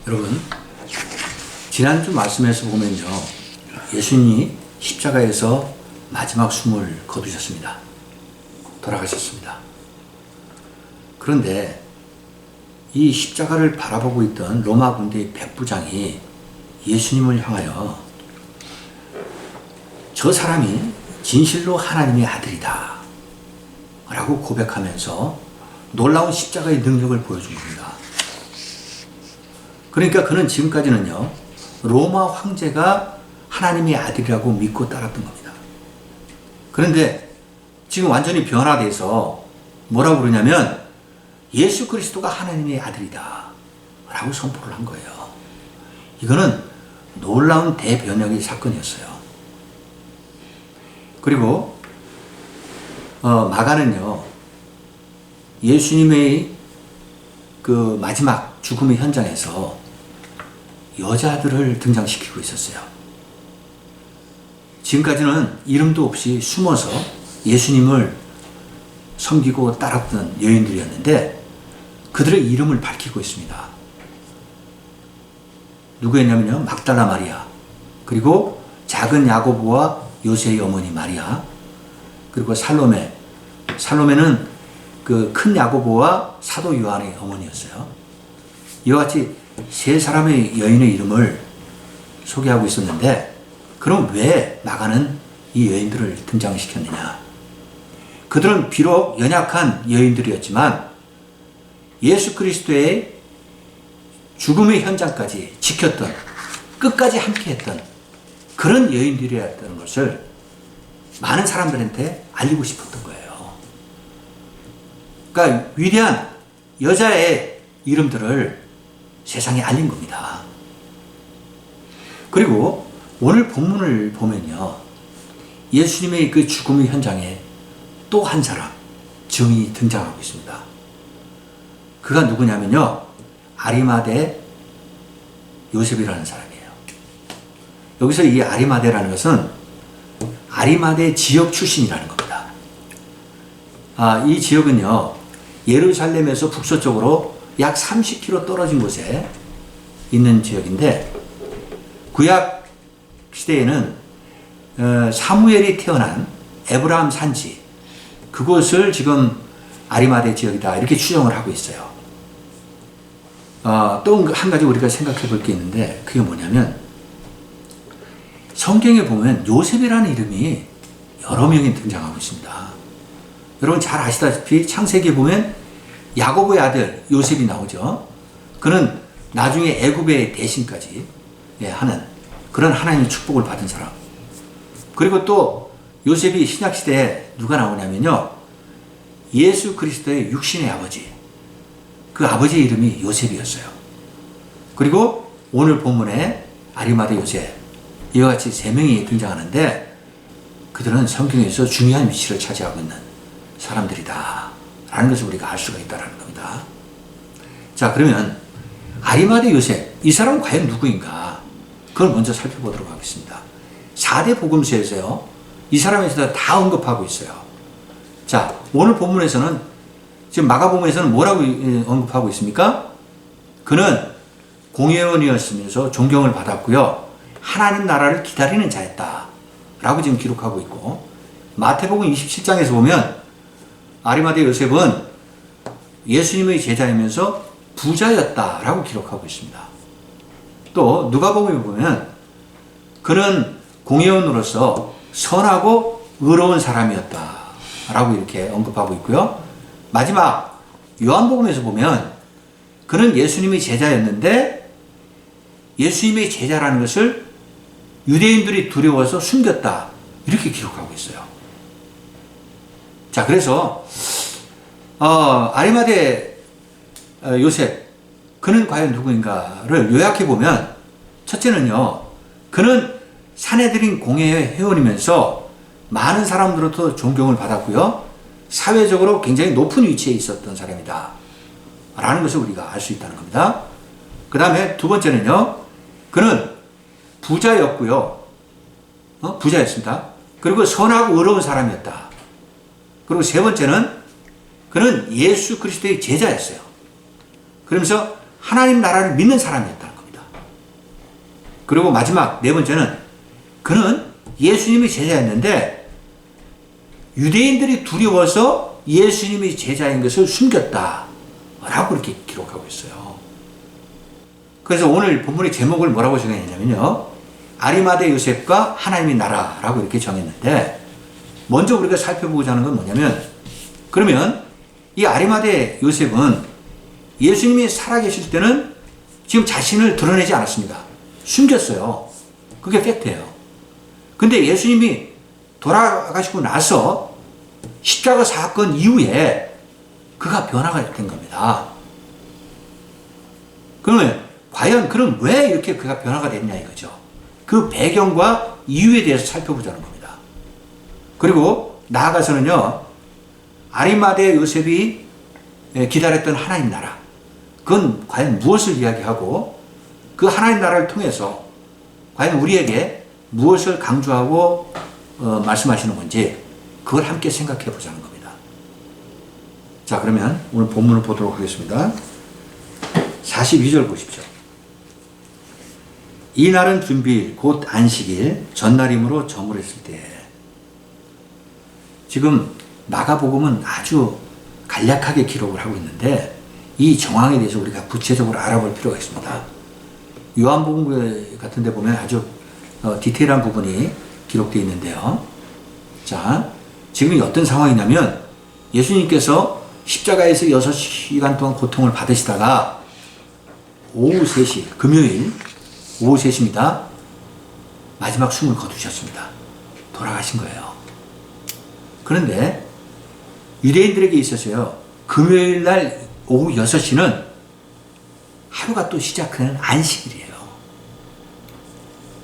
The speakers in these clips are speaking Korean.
여러분, 지난주 말씀에서 보면요, 예수님이 십자가에서 마지막 숨을 거두셨습니다. 돌아가셨습니다. 그런데 이 십자가를 바라보고 있던 로마 군대의 백부장이 예수님을 향하여 저 사람이 진실로 하나님의 아들이다 라고 고백하면서 놀라운 십자가의 능력을 보여준 겁니다. 그러니까 그는 지금까지는요, 로마 황제가 하나님의 아들이라고 믿고 따랐던 겁니다. 그런데 지금 완전히 변화돼서 뭐라고 그러냐면 예수 그리스도가 하나님의 아들이다 라고 선포를 한 거예요. 이거는 놀라운 대변혁의 사건이었어요. 그리고 마가는요, 예수님의 그 마지막 죽음의 현장에서 여자들을 등장시키고 있었어요. 지금까지는 이름도 없이 숨어서 예수님을 섬기고 따랐던 여인들이었는데 그들의 이름을 밝히고 있습니다. 누구였냐면요, 막달라 마리아, 그리고 작은 야고보와 요새의 어머니 마리아, 그리고 살로메는 그 큰 야고보와 사도 요한의 어머니였어요. 이와 같이 세 사람의 여인의 이름을 소개하고 있었는데, 그럼 왜 마가는 이 여인들을 등장시켰느냐? 그들은 비록 연약한 여인들이었지만 예수 그리스도의 죽음의 현장까지 지켰던, 끝까지 함께했던 그런 여인들이었다는 것을 많은 사람들한테 알리고 싶었던 거예요. 그러니까 위대한 여자의 이름들을 세상에 알린 겁니다. 그리고 오늘 본문을 보면요, 예수님의 그 죽음의 현장에 또 한 사람, 증인이 등장하고 있습니다. 그가 누구냐면요, 아리마대 요셉이라는 사람이에요. 여기서 이 아리마대라는 것은 아리마대 지역 출신이라는 겁니다. 이 지역은요, 예루살렘에서 북서쪽으로 약 30km 떨어진 곳에 있는 지역인데, 구약 시대에는 사무엘이 태어난 에브라임 산지, 그곳을 지금 아리마대 지역이다 이렇게 추정을 하고 있어요. 또 한 가지 우리가 생각해 볼 게 있는데, 그게 뭐냐면 성경에 보면 요셉이라는 이름이 여러 명이 등장하고 있습니다. 여러분 잘 아시다시피 창세기에 보면 야고보의 아들 요셉이 나오죠. 그는 나중에 애굽의 대신까지 하는 그런 하나님의 축복을 받은 사람. 그리고 또 요셉이 신약시대에 누가 나오냐면요, 예수 그리스도의 육신의 아버지, 그 아버지의 이름이 요셉이었어요. 그리고 오늘 본문에 아리마대 요셉, 이와 같이 세 명이 등장하는데 그들은 성경에서 중요한 위치를 차지하고 있는 사람들이다 라는 것을 우리가 알 수가 있다는 겁니다. 자, 그러면 아리마대 요셉, 이 사람은 과연 누구인가? 그걸 먼저 살펴보도록 하겠습니다. 4대 복음서에서요, 이 사람에 대해서 다 언급하고 있어요. 자, 오늘 본문에서는, 지금 마가복음에서는 뭐라고 언급하고 있습니까? 그는 공회원이었으면서 존경을 받았고요, 하나님 나라를 기다리는 자였다 라고 지금 기록하고 있고, 마태복음 27장에서 보면 아리마대 요셉은 예수님의 제자이면서 부자였다 라고 기록하고 있습니다. 또 누가복음에 보면 그는 공회원으로서 선하고 의로운 사람이었다 라고 이렇게 언급하고 있고요. 마지막 요한복음에서 보면 그는 예수님의 제자였는데 예수님의 제자라는 것을 유대인들이 두려워서 숨겼다 이렇게 기록하고 있어요. 자, 그래서 아리마대 요셉, 그는 과연 누구인가를 요약해 보면, 첫째는요, 그는 산헤드린 공회의 회원이면서 많은 사람들로부터 존경을 받았고요, 사회적으로 굉장히 높은 위치에 있었던 사람이다 라는 것을 우리가 알 수 있다는 겁니다. 그 다음에 두 번째는요, 그는 부자였고요, 부자였습니다. 그리고 선하고 의로운 사람이었다. 그리고 세 번째는 그는 예수 그리스도의 제자였어요. 그러면서 하나님 나라를 믿는 사람이었다는 겁니다. 그리고 마지막 네 번째는 그는 예수님이 제자였는데 유대인들이 두려워서 예수님이 제자인 것을 숨겼다 라고 이렇게 기록하고 있어요. 그래서 오늘 본문의 제목을 뭐라고 정했냐면요, 아리마대 요셉과 하나님의 나라라고 이렇게 정했는데, 먼저 우리가 살펴보고자 하는 건 뭐냐면, 그러면 이 아리마대 요셉은 예수님이 살아계실 때는 지금 자신을 드러내지 않았습니다. 숨겼어요. 그게 팩트예요. 근데 예수님이 돌아가시고 나서 십자가 사건 이후에 그가 변화가 된 겁니다. 그러면 과연 그럼 왜 이렇게 그가 변화가 됐냐 이거죠. 그 배경과 이유에 대해서 살펴보자는 겁니다. 그리고 나아가서는요, 아리마대 요셉이 기다렸던 하나님 나라, 그건 과연 무엇을 이야기하고 그 하나님 나라를 통해서 과연 우리에게 무엇을 강조하고 말씀하시는 건지 그걸 함께 생각해 보자는 겁니다. 자, 그러면 오늘 본문을 보도록 하겠습니다. 42절 보십시오. 이날은 준비일 곧 안식일 전날이므로 저물었을 때. 지금 마가복음은 아주 간략하게 기록을 하고 있는데 이 정황에 대해서 우리가 구체적으로 알아볼 필요가 있습니다. 요한복음 같은 데 보면 아주 디테일한 부분이 기록되어 있는데요. 자, 지금 어떤 상황이냐면 예수님께서 십자가에서 6시간 동안 고통을 받으시다가 오후 3시, 금요일 오후 3시입니다. 마지막 숨을 거두셨습니다. 돌아가신 거예요. 그런데 유대인들에게 있어서요, 금요일 날 오후 6시는 하루가 또 시작하는 안식일이에요.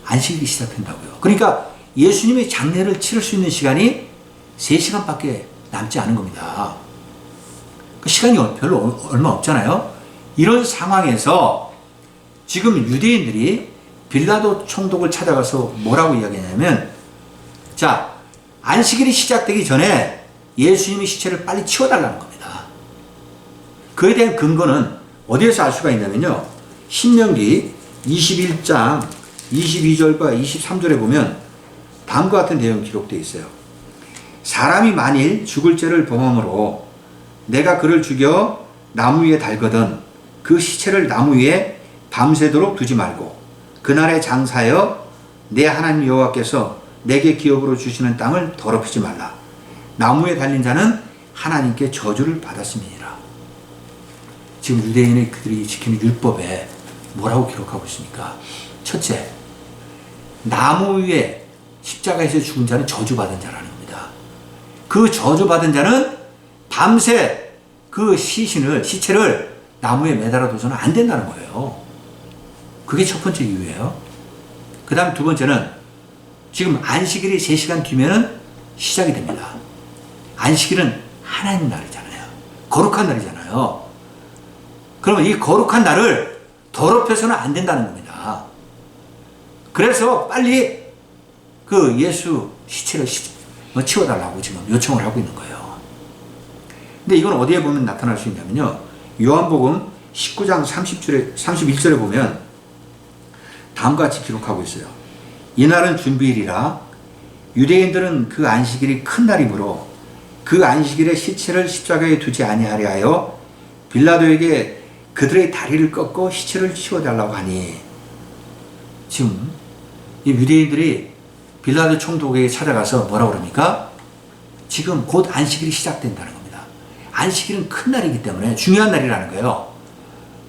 안식일이 시작된다고요. 그러니까 예수님의 장례를 치를 수 있는 시간이 3시간밖에 남지 않은 겁니다. 그 시간이 별로 얼마 없잖아요. 이런 상황에서 지금 유대인들이 빌라도 총독을 찾아가서 뭐라고 이야기하냐면, 자, 안식일이 시작되기 전에 예수님의 시체를 빨리 치워달라는 겁니다. 그에 대한 근거는 어디에서 알 수가 있냐면요, 신명기 21장 22절과 23절에 보면 다음과 같은 내용이 기록되어 있어요. 사람이 만일 죽을 죄를 범함으로 내가 그를 죽여 나무 위에 달거든 그 시체를 나무 위에 밤새도록 두지 말고 그날에 장사하여 내 하나님 여호와께서 내게 기업으로 주시는 땅을 더럽히지 말라. 나무에 달린 자는 하나님께 저주를 받았음이니라. 지금 유대인의 그들이 지키는 율법에 뭐라고 기록하고 있습니까? 첫째, 나무 위에 십자가에서 죽은 자는 저주받은 자라는 겁니다. 그 저주받은 자는 밤새 그 시체를 나무에 매달아 둬서는 안 된다는 거예요. 그게 첫 번째 이유예요. 그 다음 두 번째는 지금 안식일이 3시간 뒤면은 시작이 됩니다. 안식일은 하나님 날이잖아요. 거룩한 날이잖아요. 그러면 이 거룩한 날을 더럽혀서는 안 된다는 겁니다. 그래서 빨리 그 예수 시체를 치워달라고 지금 요청을 하고 있는 거예요. 근데 이건 어디에 보면 나타날 수 있냐면요, 요한복음 19장 31절에 보면 다음과 같이 기록하고 있어요. 이날은 준비일이라 유대인들은 그 안식일이 큰 날이므로 그 안식일에 시체를 십자가에 두지 아니하려 하여 빌라도에게 그들의 다리를 꺾고 시체를 치워달라고 하니, 지금 이 유대인들이 빌라도 총독에게 찾아가서 뭐라고 그럽니까? 지금 곧 안식일이 시작된다는 겁니다. 안식일은 큰 날이기 때문에 중요한 날이라는 거예요.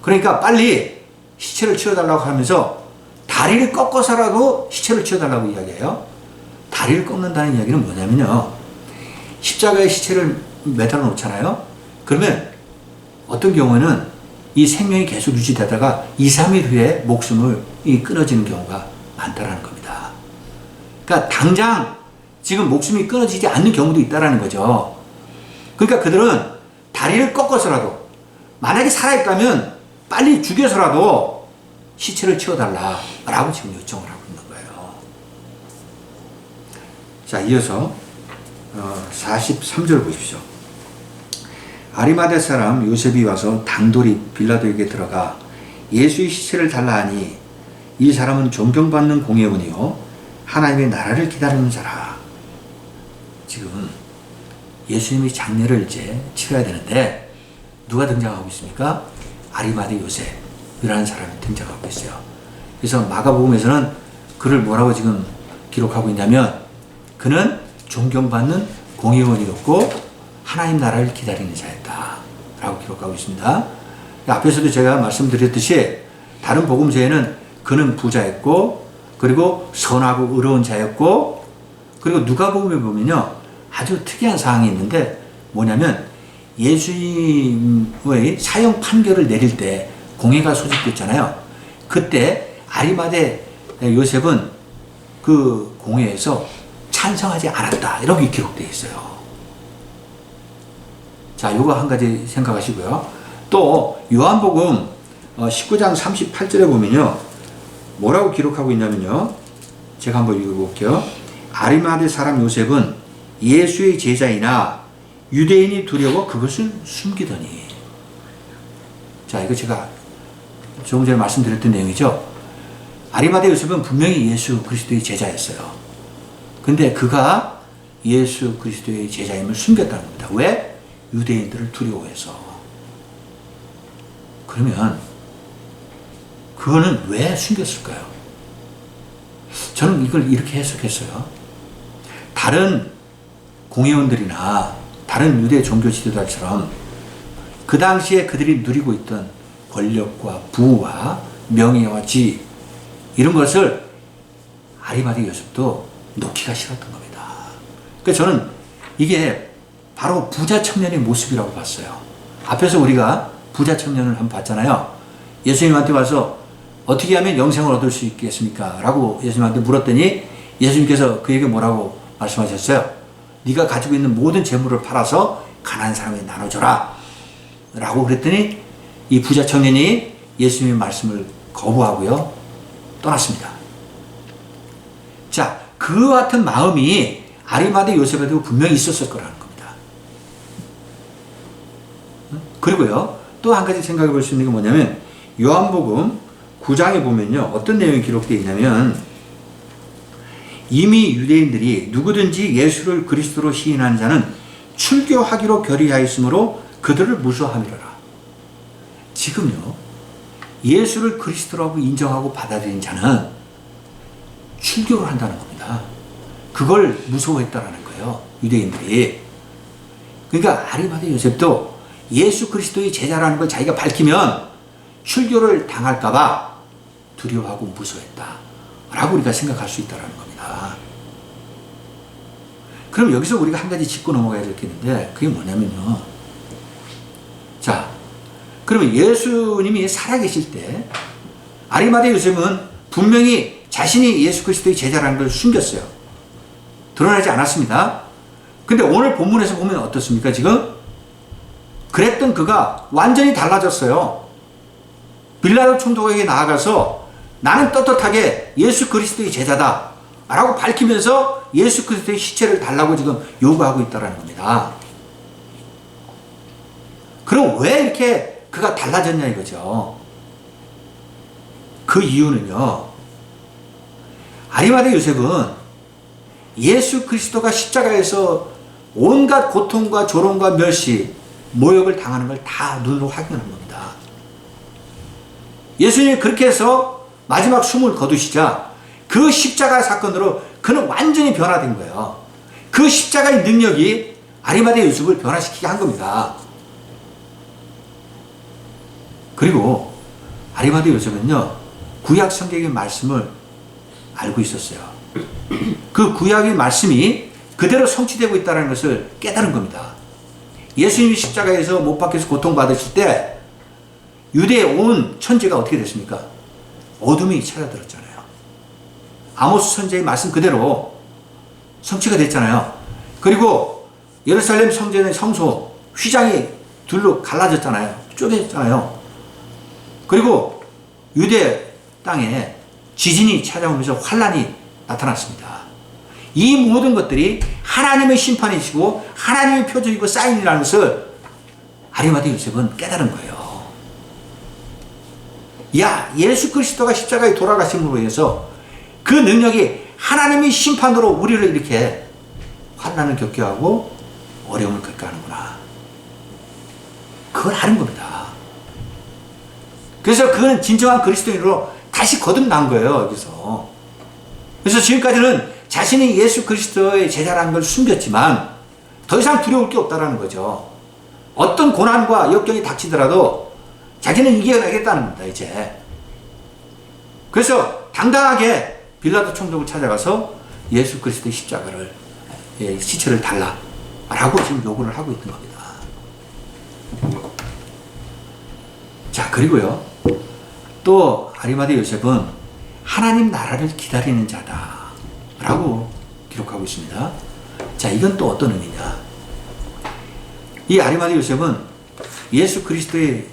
그러니까 빨리 시체를 치워달라고 하면서 다리를 꺾어서라도 시체를 치워달라고 이야기해요. 다리를 꺾는다는 이야기는 뭐냐면요, 십자가에 시체를 매달아 놓잖아요. 그러면 어떤 경우에는 이 생명이 계속 유지되다가 2, 3일 후에 목숨이 끊어지는 경우가 많다라는 겁니다. 그러니까 당장 지금 목숨이 끊어지지 않는 경우도 있다라는 거죠. 그러니까 그들은 다리를 꺾어서라도, 만약에 살아있다면 빨리 죽여서라도 시체를 치워달라라고 지금 요청을 하고 있는 거예요. 자, 이어서 43절 보십시오. 아리마대 사람 요셉이 와서 단돌이 빌라도에게 들어가 예수의 시체를 달라 하니 이 사람은 존경받는 공회원이요 하나님의 나라를 기다리는 자라. 지금 예수님이 장례를 이제 치러야 되는데 누가 등장하고 있습니까? 아리마대 요셉이라는 사람이 등장하고 있어요. 그래서 마가복음에서는 그를 뭐라고 지금 기록하고 있냐면 그는 존경받는 공회원이었고 하나님 나라를 기다리는 자였다 라고 기록하고 있습니다. 앞에서도 제가 말씀드렸듯이 다른 복음서에는 그는 부자였고 그리고 선하고 의로운 자였고 그리고 누가복음에 보면요 아주 특이한 사항이 있는데 뭐냐면 예수님의 사형 판결을 내릴 때 공회가 소집됐잖아요. 그때 아리마대 요셉은 그 공회에서 찬성하지 않았다 이렇게 기록되어 있어요. 자, 요거 한 가지 생각하시고요. 또 요한복음 19장 38절에 보면요 뭐라고 기록하고 있냐면요 제가 한번 읽어볼게요. 아리마대 사람 요셉은 예수의 제자이나 유대인이 두려워 그것을 숨기더니. 자, 이거 제가 조금 전에 말씀드렸던 내용이죠. 아리마대 요셉은 분명히 예수 그리스도의 제자였어요. 근데 그가 예수 그리스도의 제자임을 숨겼다는 겁니다. 왜? 유대인들을 두려워해서. 그러면 그거는 왜 숨겼을까요? 저는 이걸 이렇게 해석했어요. 다른 공회원들이나 다른 유대 종교 지도자처럼 그 당시에 그들이 누리고 있던 권력과 부와 명예와 지위 이런 것을 아리마대 요셉도 놓기가 싫었던 겁니다. 그러니까 저는 이게 바로 부자 청년의 모습이라고 봤어요. 앞에서 우리가 부자 청년을 한번 봤잖아요. 예수님한테 와서 어떻게 하면 영생을 얻을 수 있겠습니까? 라고 예수님한테 물었더니 예수님께서 그에게 뭐라고 말씀하셨어요? 네가 가지고 있는 모든 재물을 팔아서 가난한 사람에게 나눠줘라 라고 그랬더니 이 부자 청년이 예수님의 말씀을 거부하고요 떠났습니다. 자, 그 같은 마음이 아리마대 요셉에도 분명히 있었을 거라는 겁니다. 그리고요 또 한 가지 생각해 볼 수 있는 게 뭐냐면 요한복음 9장에 보면요 어떤 내용이 기록되어 있냐면 이미 유대인들이 누구든지 예수를 그리스도로 시인하는 자는 출교하기로 결의하였으므로 그들을 무서워함이라. 지금요 예수를 그리스도라고 인정하고 받아들인 자는 출교를 한다는 겁니다. 그걸 무서워했다라는 거예요 유대인들이. 그러니까 아리마대 요셉도 예수 그리스도의 제자라는 걸 자기가 밝히면 출교를 당할까봐 두려워하고 무서워했다 라고 우리가 생각할 수 있다는 겁니다. 그럼 여기서 우리가 한 가지 짚고 넘어가야 될 게 있는데 그게 뭐냐면요 자, 그러면 예수님이 살아계실 때 아리마대 요셉은 분명히 자신이 예수 그리스도의 제자라는 걸 숨겼어요. 드러나지 않았습니다. 근데 오늘 본문에서 보면 어떻습니까? 지금 그랬던 그가 완전히 달라졌어요. 빌라도 총독에게 나아가서 나는 떳떳하게 예수 그리스도의 제자다 라고 밝히면서 예수 그리스도의 시체를 달라고 지금 요구하고 있다는 겁니다. 그럼 왜 이렇게 그가 달라졌냐 이거죠. 그 이유는요 아리마대 요셉은 예수 그리스도가 십자가에서 온갖 고통과 조롱과 멸시 모욕을 당하는 걸 다 눈으로 확인한 겁니다. 예수님이 그렇게 해서 마지막 숨을 거두시자 그 십자가 사건으로 그는 완전히 변화된 거예요. 그 십자가의 능력이 아리마대 요셉을 변화시키게 한 겁니다. 그리고 아리마대 요셉은요 구약 성경의 말씀을 알고 있었어요. 그 구약의 말씀이 그대로 성취되고 있다는 것을 깨달은 겁니다. 예수님이 십자가에서 못 박혀서 고통받으실 때 유대에 온 천지가 어떻게 됐습니까? 어둠이 찾아들었잖아요. 아모스 선지자의 말씀 그대로 성취가 됐잖아요. 그리고 예루살렘 성전의 성소 휘장이 둘로 갈라졌잖아요. 쪼개졌잖아요. 그리고 유대 땅에 지진이 찾아오면서 환란이 나타났습니다. 이 모든 것들이 하나님의 심판이시고 하나님의 표적이고 사인이라는 것을 아리마대 요셉은 깨달은 거예요. 야, 예수 그리스도가 십자가에 돌아가심으로 해서 그 능력이 하나님의 심판으로 우리를 이렇게 환난을 겪게 하고 어려움을 겪게 하는구나. 그걸 아는 겁니다. 그래서 그거는 진정한 그리스도인으로 다시 거듭난 거예요, 여기서. 그래서 지금까지는 자신이 예수 그리스도의 제자라는 걸 숨겼지만 더 이상 두려울 게 없다는 거죠. 어떤 고난과 역경이 닥치더라도 자기는 이겨내겠다는 겁니다, 이제. 그래서 당당하게 빌라도 총독을 찾아가서 예수 그리스도의 십자가를, 시체를 달라라고 지금 요구를 하고 있는 겁니다. 자, 그리고요, 또 아리마대 요셉은 하나님 나라를 기다리는 자다라고 기록하고 있습니다. 자, 이건 또 어떤 의미냐? 이 아리마대 요셉은 예수 그리스도의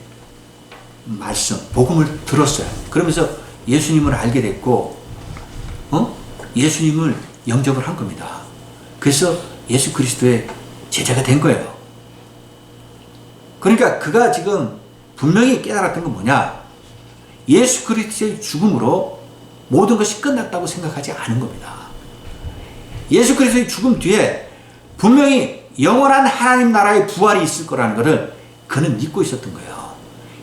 말씀, 복음을 들었어요. 그러면서 예수님을 알게 됐고, 예수님을 영접을 한 겁니다. 그래서 예수 그리스도의 제자가 된 거예요. 그러니까 그가 지금 분명히 깨달았던 건 뭐냐? 예수 그리스도의 죽음으로 모든 것이 끝났다고 생각하지 않은 겁니다. 예수 그리스도의 죽음 뒤에 분명히 영원한 하나님 나라의 부활이 있을 거라는 것을 그는 믿고 있었던 거예요.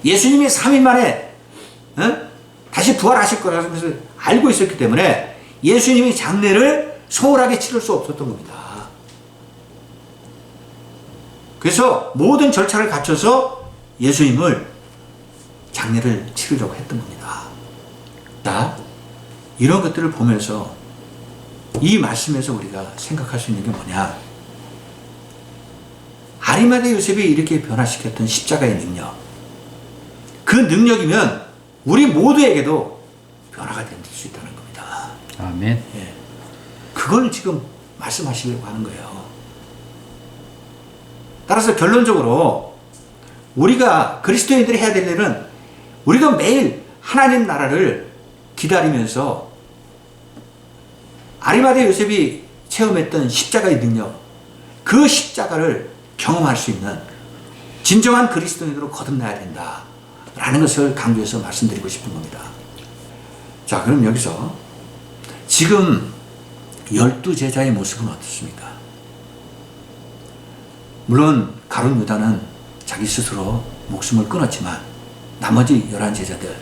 예수님이 3일 만에 다시 부활하실 거라는 것을 알고 있었기 때문에 예수님이 장례를 소홀하게 치를 수 없었던 겁니다. 그래서 모든 절차를 갖춰서 예수님을 장례를 치르려고 했던 겁니다. 자, 이런 것들을 보면서 이 말씀에서 우리가 생각할 수 있는 게 뭐냐? 아리마대 요셉이 이렇게 변화시켰던 십자가의 능력, 그 능력이면 우리 모두에게도 변화가 될 수 있다는 겁니다. 아멘. 예. 그걸 지금 말씀하시려고 하는 거예요. 따라서 결론적으로 우리가 그리스도인들이 해야 될 일은 우리도 매일 하나님 나라를 기다리면서 아리마대 요셉이 체험했던 십자가의 능력, 그 십자가를 경험할 수 있는 진정한 그리스도인으로 거듭나야 된다라는 것을 강조해서 말씀드리고 싶은 겁니다. 자, 그럼 여기서 지금 12제자의 모습은 어떻습니까? 물론 가룟 유다는 자기 스스로 목숨을 끊었지만 나머지 11제자들,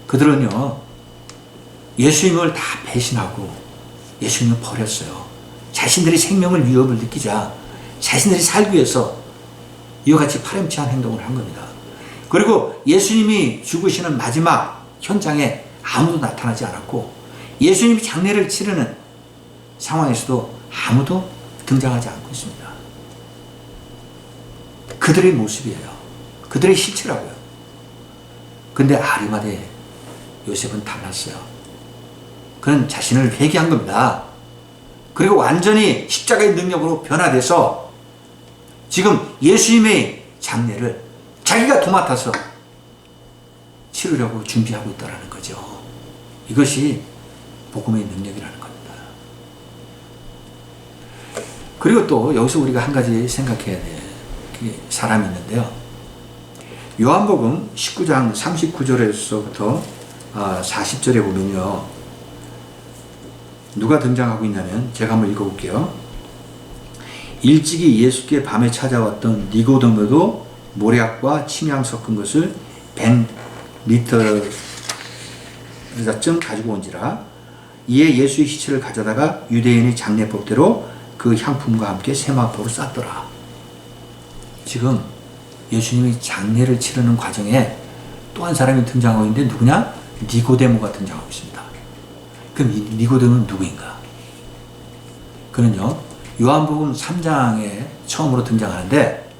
그들은요, 예수님을 다 배신하고 예수님을 버렸어요. 자신들이 생명을 위협을 느끼자 자신들이 살기 위해서 이와 같이 파렴치한 행동을 한 겁니다. 그리고 예수님이 죽으시는 마지막 현장에 아무도 나타나지 않았고 예수님이 장례를 치르는 상황에서도 아무도 등장하지 않고 있습니다. 그들의 모습이에요. 그들의 실체라고요. 근데 아리마대 요셉은 달랐어요. 그는 자신을 회개한 겁니다. 그리고 완전히 십자가의 능력으로 변화돼서 지금 예수님의 장례를 자기가 도맡아서 치르려고 준비하고 있다는 거죠. 이것이 복음의 능력이라는 겁니다. 그리고 또 여기서 우리가 한 가지 생각해야 될 사람이 있는데요. 요한복음 19장 39절에서부터 40절에 보면요, 누가 등장하고 있냐면 제가 한번 읽어볼게요. 일찍이 예수께 밤에 찾아왔던 니고데모도 모략과 침향 섞은 것을 100리터쯤 가지고 온지라. 이에 예수의 시체를 가져다가 유대인의 장례법대로 그 향품과 함께 세마포로 쌌더라. 지금 예수님이 장례를 치르는 과정에 또 한 사람이 등장하고 있는데 누구냐? 니고데모가 등장하고 있습니다. 그럼 이 니고데모는 누구인가? 그는요, 요한복음 3장에 처음으로 등장하는데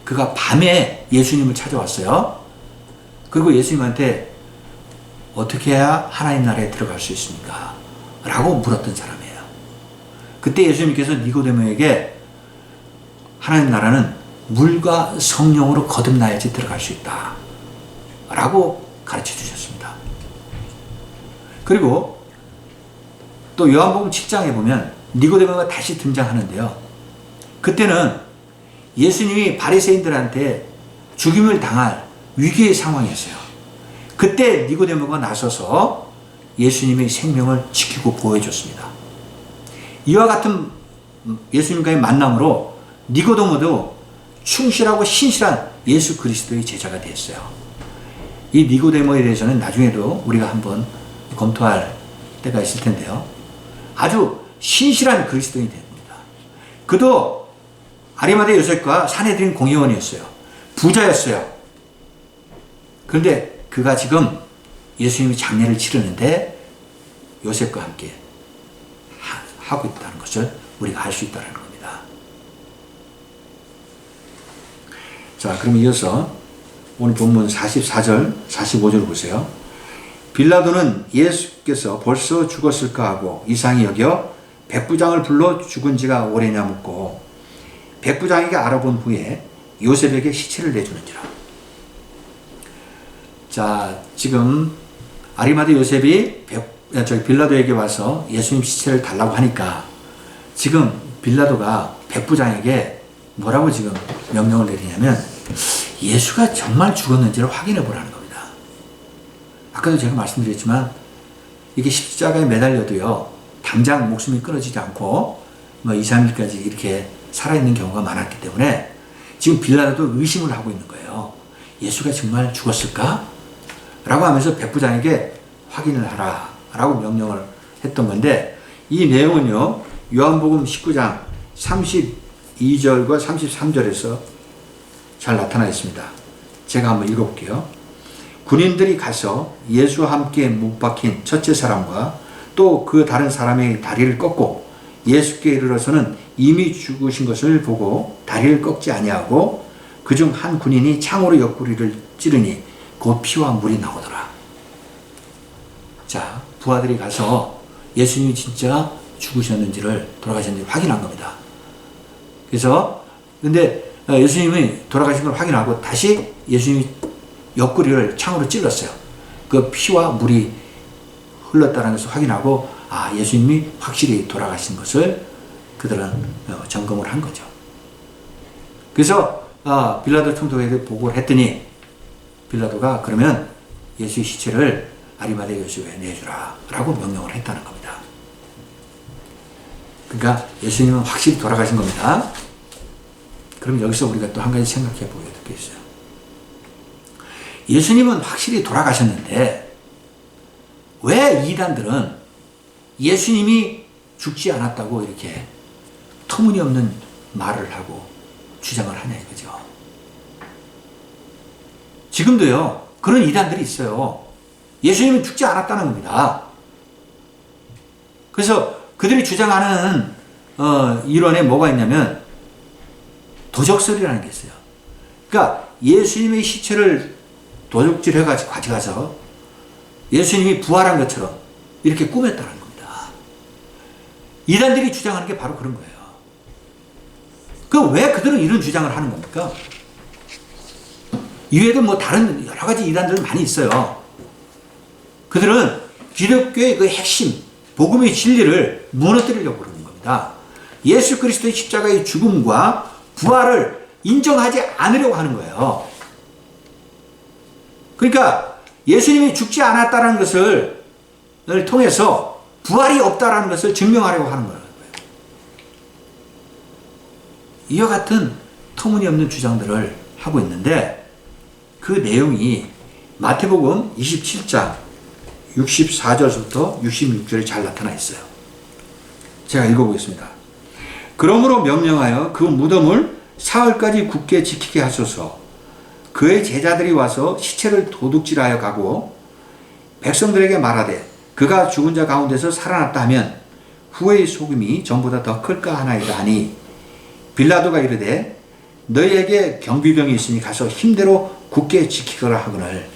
그가 밤에 예수님을 찾아왔어요. 그리고 예수님한테 어떻게 해야 하나님 나라에 들어갈 수 있습니까? 라고 물었던 사람이에요. 그때 예수님께서 니고데모에게 하나님 나라는 물과 성령으로 거듭나야지 들어갈 수 있다 라고 가르쳐 주셨습니다. 그리고 또 요한복음 7장에 보면 니고데모가 다시 등장하는데요. 그때는 예수님이 바리새인들한테 죽임을 당할 위기의 상황이었어요. 그때 니고데모가 나서서 예수님의 생명을 지키고 보호해줬습니다. 이와 같은 예수님과의 만남으로 니고데모도 충실하고 신실한 예수 그리스도의 제자가 되었어요. 이 니고데모에 대해서는 나중에도 우리가 한번 검토할 때가 있을 텐데요. 아주 신실한 그리스도인이 됩니다. 그도 아리마대 요셉과 산헤드린 공회원이었어요. 부자였어요. 그런데 그가 지금 예수님이 장례를 치르는데 요셉과 함께 하고 있다는 것을 우리가 알 수 있다는 겁니다. 자, 그럼 이어서 오늘 본문 44절, 45절 보세요. 빌라도는 예수께서 벌써 죽었을까 하고 이상히 여겨 백부장을 불러 죽은 지가 오래냐 묻고 백부장에게 알아본 후에 요셉에게 시체를 내주는지라. 자, 지금 아리마대 요셉이 빌라도에게 와서 예수님 시체를 달라고 하니까 지금 빌라도가 백부장에게 뭐라고 지금 명령을 내리냐면 예수가 정말 죽었는지를 확인해 보라는 겁니다. 아까도 제가 말씀드렸지만 이게 십자가에 매달려도요, 당장 목숨이 끊어지지 않고 2, 3일까지 이렇게 살아있는 경우가 많았기 때문에 지금 빌라도도 의심을 하고 있는 거예요. 예수가 정말 죽었을까? 라고 하면서 백부장에게 확인을 하라 라고 명령을 했던 건데, 이 내용은요, 요한복음 19장 32절과 33절에서 잘 나타나 있습니다. 제가 한번 읽어볼게요. 군인들이 가서 예수와 함께 못 박힌 첫째 사람과 또 그 다른 사람의 다리를 꺾고 예수께 이르러서는 이미 죽으신 것을 보고 다리를 꺾지 아니하고 그중 한 군인이 창으로 옆구리를 찌르니 곧 피와 물이 나오더라. 자, 부하들이 가서 예수님이 진짜 죽으셨는지를, 돌아가셨는지를 확인한 겁니다. 그래서 근데 예수님이 돌아가신 걸 확인하고 다시 예수님이 옆구리를 창으로 찔렀어요. 그 피와 물이 흘렀다는 것을 확인하고, 아, 예수님이 확실히 돌아가신 것을 그들은 점검을 한 거죠. 그래서 빌라도 총독에게 보고를 했더니 빌라도가 그러면 예수의 시체를 아리마대 요셉에 내주라 라고 명령을 했다는 겁니다. 그러니까 예수님은 확실히 돌아가신 겁니다. 그럼 여기서 우리가 또 한 가지 생각해 보게 될 게 있어요. 예수님은 확실히 돌아가셨는데 왜 이단들은 예수님이 죽지 않았다고 이렇게 터무니없는 말을 하고 주장을 하냐 이거죠. 지금도요, 그런 이단들이 있어요. 예수님은 죽지 않았다는 겁니다. 그래서 그들이 주장하는 이론에 뭐가 있냐면 도적설이라는 게 있어요. 그러니까 예수님의 시체를 도둑질해가지고 가져가서 예수님이 부활한 것처럼 이렇게 꾸몄다는 겁니다. 이단들이 주장하는 게 바로 그런 거예요. 그럼 왜 그들은 이런 주장을 하는 겁니까? 이외에도 뭐 다른 여러 가지 이단들 많이 있어요. 그들은 기독교의 그 핵심, 복음의 진리를 무너뜨리려고 그러는 겁니다. 예수 그리스도의 십자가의 죽음과 부활을 인정하지 않으려고 하는 거예요. 그러니까 예수님이 죽지 않았다는 것을 통해서 부활이 없다는 것을 증명하려고 하는 거예요. 이와 같은 터무니없는 주장들을 하고 있는데 그 내용이 마태복음 27장 64절부터 66절에 잘 나타나 있어요. 제가 읽어보겠습니다. 그러므로 명령하여 그 무덤을 사흘까지 굳게 지키게 하소서. 그의 제자들이 와서 시체를 도둑질하여 가고 백성들에게 말하되 그가 죽은 자 가운데서 살아났다 하면 후의 속임이 전보다 더 클까 하나이다 하니 빌라도가 이르되 너희에게 경비병이 있으니 가서 힘대로 굳게 지키거라 하거늘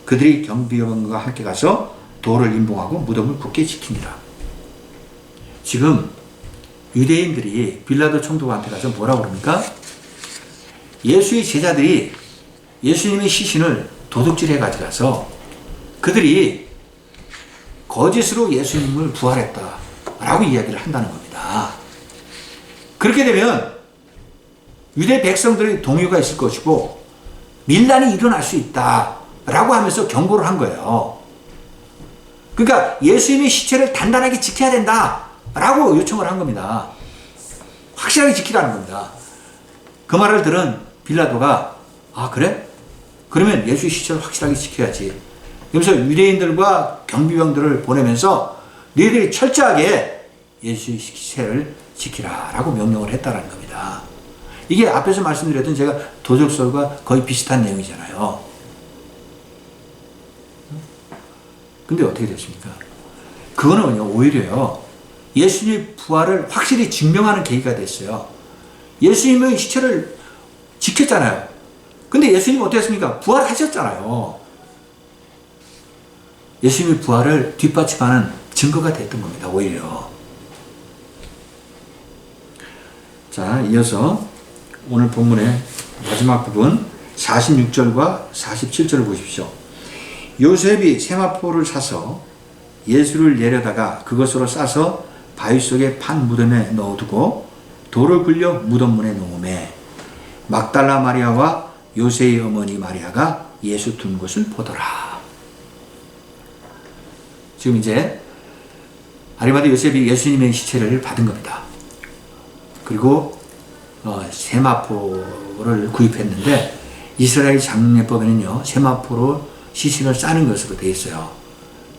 그들이 경비병과 함께 가서 돌을 임봉하고 무덤을 굳게 지키니라. 지금 유대인들이 빌라도 총독한테 가서 뭐라고 그럽니까? 예수의 제자들이 예수님의 시신을 도둑질해 가져가서 그들이 거짓으로 예수님을 부활했다 라고 이야기를 한다는 겁니다. 그렇게 되면 유대 백성들의 동요가 있을 것이고 밀란이 일어날 수 있다 라고 하면서 경고를 한 거예요. 그러니까 예수님의 시체를 단단하게 지켜야 된다 라고 요청을 한 겁니다. 확실하게 지키라는 겁니다. 그 말을 들은 빌라도가 아 그래? 그러면 예수의 시체를 확실하게 지켜야지. 그러면서 유대인들과 경비병들을 보내면서 너희들이 철저하게 예수의 시체를 지키라 라고 명령을 했다라는 겁니다. 이게 앞에서 말씀드렸던 제가 도적설과 거의 비슷한 내용이잖아요. 근데 어떻게 됐습니까? 그거는 오히려요, 예수님의 부활을 확실히 증명하는 계기가 됐어요. 예수님의 시체를 지켰잖아요. 근데 예수님 어떻게 했습니까? 부활하셨잖아요. 예수님의 부활을 뒷받침하는 증거가 됐던 겁니다, 오히려. 자, 이어서 오늘 본문의 마지막 부분 46절과 47절을 보십시오. 요셉이 세마포를 사서 예수를 내려다가 그것으로 싸서 바위 속에 판 무덤에 넣어두고 돌을 굴려 무덤 문에 놓음에 막달라 마리아와 요셉의 어머니 마리아가 예수 둔 것을 보더라. 지금 이제 아리마대 요셉이 예수님의 시체를 받은 겁니다. 그리고 세마포를 구입했는데 이스라엘 장례법에는요 세마포로 시신을 싸는 것으로 되어 있어요.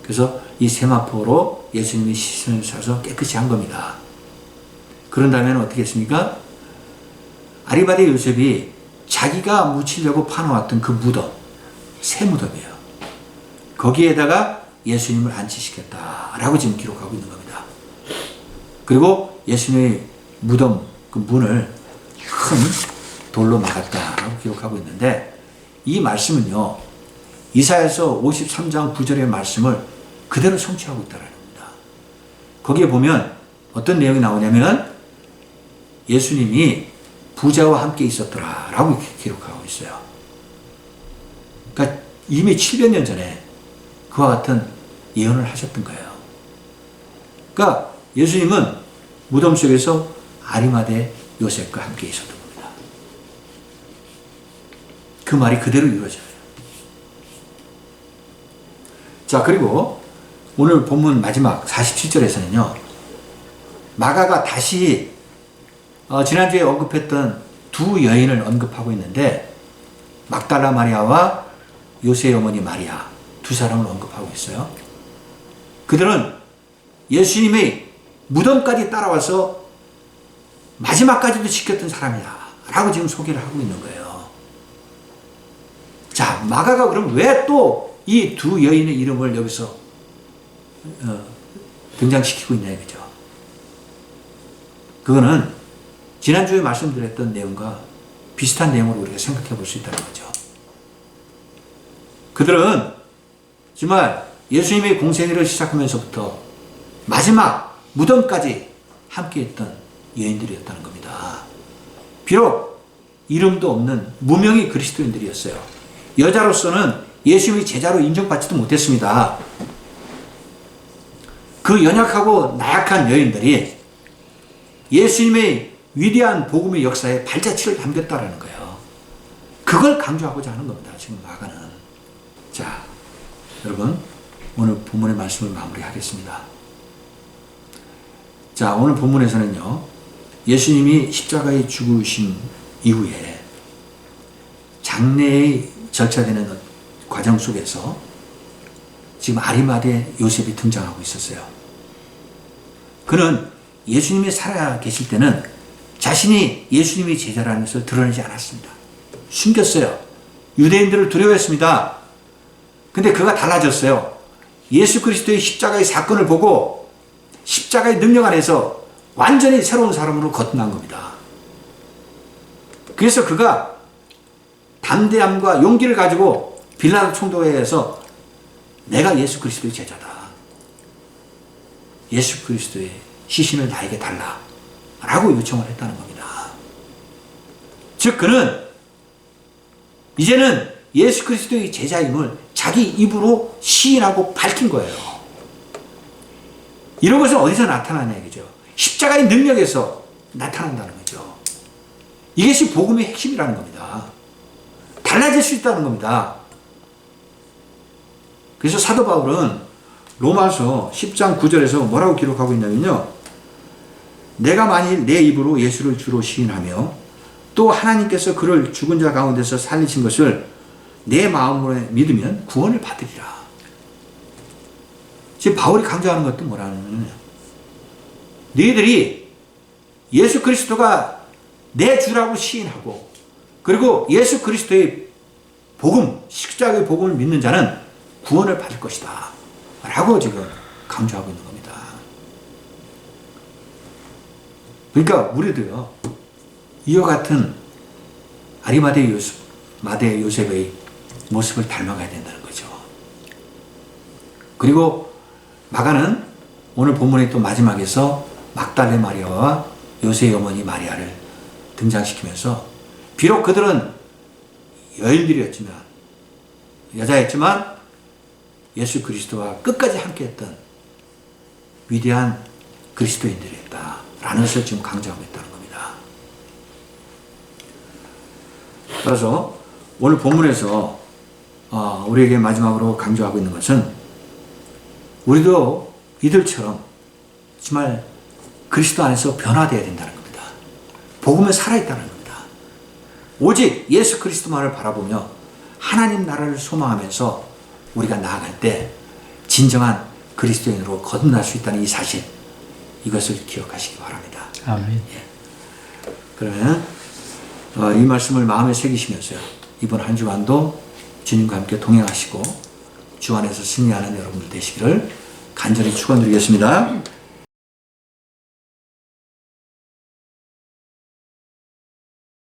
그래서 이 세마포로 예수님의 시신을 싸서 깨끗이 한 겁니다. 그런 다음에는 어떻게 했습니까? 아리마대 요셉이 자기가 묻히려고 파놓았던 그 무덤, 새 무덤이에요. 거기에다가 예수님을 안치시켰다라고 지금 기록하고 있는 겁니다. 그리고 예수님의 무덤 그 문을 큰 돌로 막았다라고 기록하고 있는데 이 말씀은요 이사야서 53장 9절의 말씀을 그대로 성취하고 있다는 겁니다. 거기에 보면 어떤 내용이 나오냐면 예수님이 부자와 함께 있었더라 라고 기록하고 있어요. 그러니까 이미 700년 전에 그와 같은 예언을 하셨던 거예요. 그러니까 예수님은 무덤 속에서 아리마대 요셉과 함께 있었던 겁니다. 그 말이 그대로 이루어져요. 자, 그리고 오늘 본문 마지막 47절에서는요 마가가 다시 지난주에 언급했던 두 여인을 언급하고 있는데 막달라 마리아와 요셉의 어머니 마리아 두 사람을 언급하고 있어요. 그들은 예수님의 무덤까지 따라와서 마지막까지도 지켰던 사람이다 라고 지금 소개를 하고 있는 거예요. 자, 마가가 그럼 왜 또 이 두 여인의 이름을 여기서 등장시키고 있냐 이거죠. 그거는 지난주에 말씀드렸던 내용과 비슷한 내용으로 우리가 생각해 볼 수 있다는 거죠. 그들은 정말 예수님의 공생애를 시작하면서부터 마지막 무덤까지 함께했던 여인들이었다는 겁니다. 비록 이름도 없는 무명의 그리스도인들이었어요. 여자로서는 예수님의 제자로 인정받지도 못했습니다. 그 연약하고 나약한 여인들이 예수님의 위대한 복음의 역사에 발자취를 남겼다라는 거예요. 그걸 강조하고자 하는 겁니다. 지금 마가는. 자, 여러분 오늘 본문의 말씀을 마무리하겠습니다. 자, 오늘 본문에서는요 예수님이 십자가에 죽으신 이후에 장례의 절차되는 과정 속에서 지금 아리마대 요셉이 등장하고 있었어요. 그는 예수님이 살아 계실 때는 자신이 예수님의 제자라는 것을 드러내지 않았습니다. 숨겼어요. 유대인들을 두려워했습니다. 근데 그가 달라졌어요. 예수 그리스도의 십자가의 사건을 보고 십자가의 능력 안에서 완전히 새로운 사람으로 거듭난 겁니다. 그래서 그가 담대함과 용기를 가지고 빌라도 총독에서 내가 예수 그리스도의 제자다. 예수 그리스도의 시신을 나에게 달라. 라고 요청을 했다는 겁니다. 즉 그는 이제는 예수 그리스도의 제자임을 자기 입으로 시인하고 밝힌 거예요. 이런 것은 어디서 나타나냐 이거죠. 십자가의 능력에서 나타난다는 거죠. 이것이 복음의 핵심이라는 겁니다. 달라질 수 있다는 겁니다. 그래서 사도 바울은 로마서 10장 9절에서 뭐라고 기록하고 있냐면요. 내가 만일 내 입으로 예수를 주로 시인하며 또 하나님께서 그를 죽은 자 가운데서 살리신 것을 내 마음으로 믿으면 구원을 받으리라. 지금 바울이 강조하는 것도 뭐라는 거냐. 너희들이 예수 그리스도가 내 주라고 시인하고 그리고 예수 그리스도의 복음, 십자가의 복음을 믿는 자는 구원을 받을 것이다. 라고 지금 강조하고 있는 겁니다. 그러니까 우리도요, 이와 같은 아리마대 요셉의 모습을 닮아가야 된다는 거죠. 그리고 마가는 오늘 본문의 또 마지막에서 막달레 마리아와 요셉의 어머니 마리아를 등장시키면서 비록 그들은 여자였지만 예수 그리스도와 끝까지 함께했던 위대한 그리스도인들이었다라는 것을 지금 강조하고 있다는 겁니다. 따라서 오늘 본문에서 우리에게 마지막으로 강조하고 있는 것은 우리도 이들처럼 정말 그리스도 안에서 변화되어야 된다는 겁니다. 복음은 살아있다는 겁니다. 오직 예수 그리스도만을 바라보며 하나님 나라를 소망하면서 우리가 나아갈 때 진정한 그리스도인으로 거듭날 수 있다는 이 사실, 이것을 기억하시기 바랍니다. 아멘. 예. 그러면 이 말씀을 마음에 새기시면서요, 이번 한 주간도 주님과 함께 동행하시고 주 안에서 승리하는 여러분들 되시기를 간절히 축원드리겠습니다.